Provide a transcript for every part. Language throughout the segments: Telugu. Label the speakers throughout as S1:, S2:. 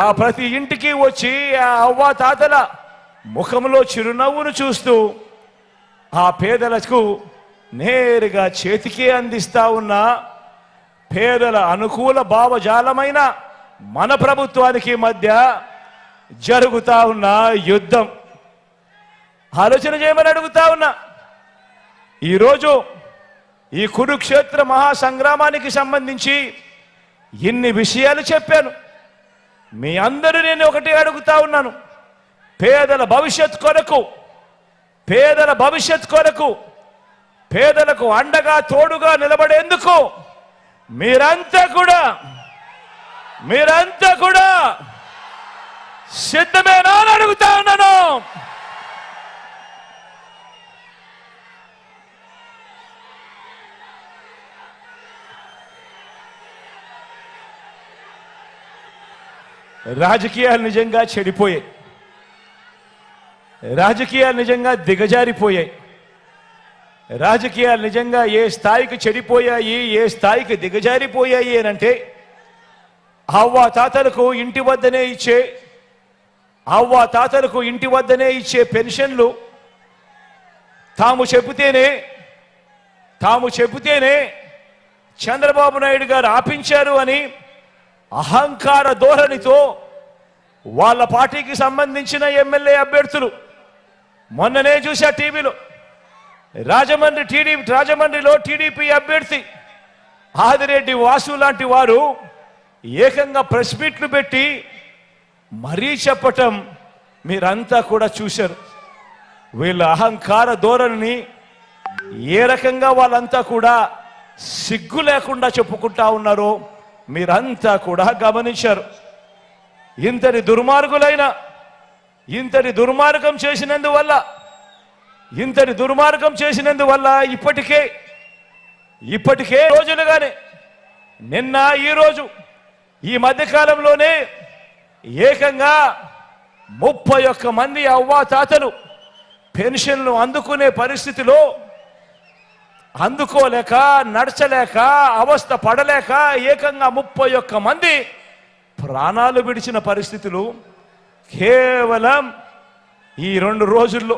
S1: ఆ ప్రతి ఇంటికి వచ్చి ఆ అవ్వ తాతల ముఖంలో చిరునవ్వును చూస్తూ ఆ పేదలకు నేరుగా చేతికే అందిస్తా ఉన్న పేదల అనుకూల భావజాలమైన మన ప్రభుత్వానికి మధ్య జరుగుతా ఉన్న యుద్ధం ఆలోచన చేయమని అడుగుతా ఉన్నా. ఈరోజు ఈ కురుక్షేత్ర మహాసంగ్రామానికి సంబంధించి ఇన్ని విషయాలు చెప్పాను. మీ అందరూ నేను ఒకటి అడుగుతా ఉన్నాను. పేదల భవిష్యత్ కొరకు, పేదల భవిష్యత్ కొరకు, పేదలకు అండగా తోడుగా నిలబడేందుకు మీరంతా కూడా సిద్ధమేనా అని అడుగుతా ఉన్నాను. రాజకీయాలు నిజంగా చెడిపోయాయి, రాజకీయాలు నిజంగా దిగజారిపోయాయి, రాజకీయాలు నిజంగా ఏ స్థాయికి చెడిపోయాయి, ఏ స్థాయికి దిగజారిపోయాయి అనంటే అవ్వ తాతలకు ఇంటి వద్దనే ఇచ్చే పెన్షన్లు తాము చెబితేనే చంద్రబాబు నాయుడు గారు ఆపించారు అని అహంకార ధోరణితో వాళ్ళ పార్టీకి సంబంధించిన ఎమ్మెల్యే అభ్యర్థులు మొన్ననే చూసా టీవీలో రాజమండ్రిలో టీడీపీ అభ్యర్థి ఆదిరెడ్డి వాసు లాంటి వారు ఏకంగా ప్రెస్ మీట్లు పెట్టి మరీ చెప్పటం మీరంతా కూడా చూశారు. వీళ్ళ అహంకార ధోరణిని ఏ రకంగా వాళ్ళంతా కూడా సిగ్గు లేకుండా చెప్పుకుంటా ఉన్నారో మీరంతా కూడా గమనించారు. ఇంతటి దుర్మార్గం చేసినందువల్ల ఇప్పటికే రోజులుగానే నిన్న ఈరోజు ఈ మధ్యకాలంలోనే ఏకంగా 31 మంది అవ్వాతాతలు పెన్షన్లు అందుకునే పరిస్థితిలో అందుకోలేక నడచలేక అవస్థ పడలేక ఏకంగా 31 మంది ప్రాణాలు విడిచిన పరిస్థితులు కేవలం ఈ 2 రోజుల్లో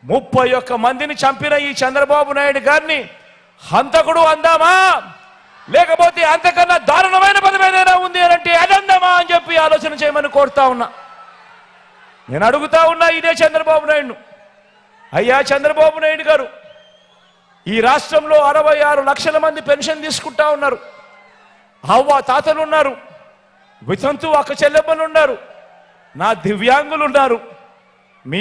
S1: 31 మందిని చంపిన ఈ చంద్రబాబు నాయుడు గారిని హంతకుడు అందామా, లేకపోతే అంతకన్నా దారుణమైన పదం ఏదైనా ఉంది అంటే అదందామా అని చెప్పి ఆలోచన చేయమని కోరుతా ఉన్నా. నేను అడుగుతా ఉన్నా ఇదే చంద్రబాబు నాయుడును, అయ్యా చంద్రబాబు నాయుడు గారు, ఈ రాష్ట్రంలో 66 లక్షల మంది పెన్షన్ తీసుకుంటా ఉన్నారు. అవ్వ తాతలు ఉన్నారు, వితంతు అక్క చెల్లెమ్మలు ఉన్నారు, నా దివ్యాంగులు ఉన్నారు. మీ